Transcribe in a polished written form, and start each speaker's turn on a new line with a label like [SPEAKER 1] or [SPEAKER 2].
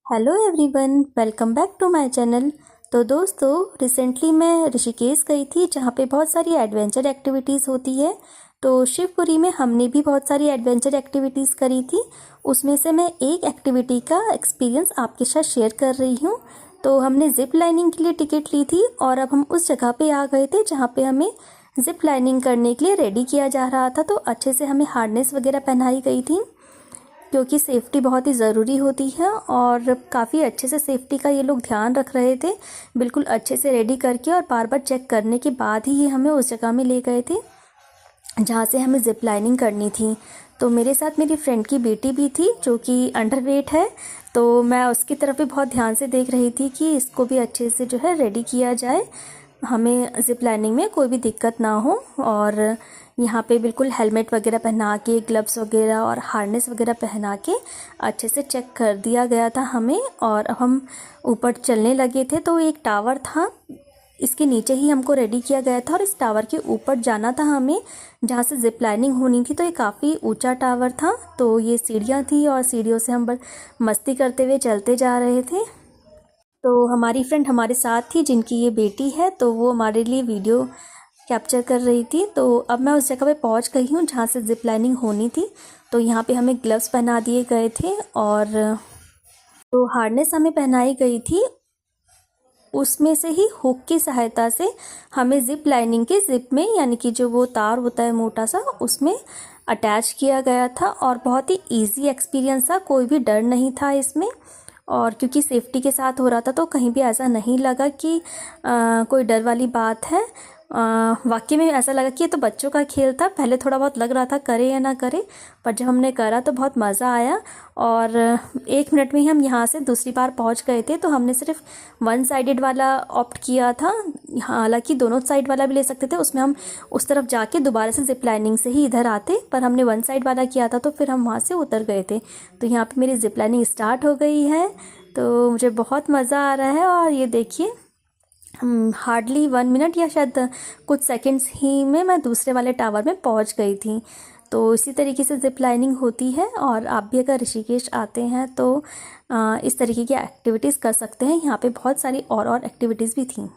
[SPEAKER 1] Hello everyone, welcome back to my channel. तो दोस्तों, recently मैं ऋषिकेश गई थी जहाँ पे बहुत सारी एडवेंचर एक्टिविटीज़ होती है। तो शिवपुरी में हमने भी बहुत सारी एडवेंचर एक्टिविटीज़ करी थी। उसमें से मैं एक एक्टिविटी का एक्सपीरियंस आपके साथ शेयर कर रही हूँ। तो हमने ज़िप लाइनिंग के लिए टिकट ली थी और अब हम उस जगह पे आ गए थे जहाँ पे हमें ज़िप लाइनिंग करने के लिए रेडी किया जा रहा था। तो अच्छे से हमें हार्नेस वगैरह पहनाई गई थी क्योंकि सेफ़्टी बहुत ही ज़रूरी होती है और काफ़ी अच्छे से सेफ़्टी का ये लोग ध्यान रख रहे थे। बिल्कुल अच्छे से रेडी करके और बार बार चेक करने के बाद ही ये हमें उस जगह में ले गए थे जहाँ से हमें ज़िप लाइनिंग करनी थी। तो मेरे साथ मेरी फ्रेंड की बेटी भी थी जो कि अंडरवेट है। तो मैं उसकी तरफ भी बहुत ध्यान से देख रही थी कि इसको भी अच्छे से जो है रेडी किया जाए, हमें ज़िप लाइनिंग में कोई भी दिक्कत ना हो। और यहाँ पे बिल्कुल हेलमेट वगैरह पहना के, ग्लव्स वगैरह और हार्नेस वगैरह पहना के अच्छे से चेक कर दिया गया था हमें। और अब हम ऊपर चलने लगे थे। तो एक टावर था, इसके नीचे ही हमको रेडी किया गया था और इस टावर के ऊपर जाना था हमें जहाँ से ज़िप लाइनिंग होनी थी। तो ये काफ़ी ऊंचा टावर था। तो ये सीढ़ियाँ थी और सीढ़ियों से हम बस मस्ती करते हुए चलते जा रहे थे। तो हमारी फ्रेंड हमारे साथ थी जिनकी ये बेटी है, तो वो हमारे लिए वीडियो कैप्चर कर रही थी। तो अब मैं उस जगह पे पहुंच गई हूँ जहाँ से ज़िप लाइनिंग होनी थी। तो यहाँ पे हमें ग्लव्स पहना दिए गए थे और जो हार्नेस हमें पहनाई गई थी उसमें से ही हुक की सहायता से हमें ज़िप लाइनिंग के ज़िप में, यानी कि जो वो तार होता है मोटा सा, उसमें अटैच किया गया था। और बहुत ही ईजी एक्सपीरियंस था, कोई भी डर नहीं था इसमें। और क्योंकि सेफ्टी के साथ हो रहा था तो कहीं भी ऐसा नहीं लगा कि कोई डर वाली बात है। वाकई में ऐसा लगा कि ये तो बच्चों का खेल था। पहले थोड़ा बहुत लग रहा था करे या ना करे, पर जब हमने करा तो बहुत मज़ा आया। और 1 मिनट में ही हम यहाँ से दूसरी बार पहुँच गए थे। तो हमने सिर्फ वन साइडेड वाला ऑप्ट किया था, हालांकि दोनों साइड वाला भी ले सकते थे। उसमें हम उस तरफ जाके दोबारा से ज़िप लाइनिंग से ही इधर आते, पर हमने वन साइड वाला किया था तो फिर हम वहाँ से उतर गए थे। तो यहाँ पे मेरी ज़िप लाइनिंग स्टार्ट हो गई है। तो मुझे बहुत मज़ा आ रहा है। और ये देखिए, हार्डली 1 मिनट या शायद कुछ सेकंड्स ही में मैं दूसरे वाले टावर में पहुंच गई थी। तो इसी तरीके से ज़िप लाइनिंग होती है। और आप भी अगर ऋषिकेश आते हैं तो इस तरीके की एक्टिविटीज़ कर सकते हैं। यहाँ पे बहुत सारी और एक्टिविटीज़ भी थी।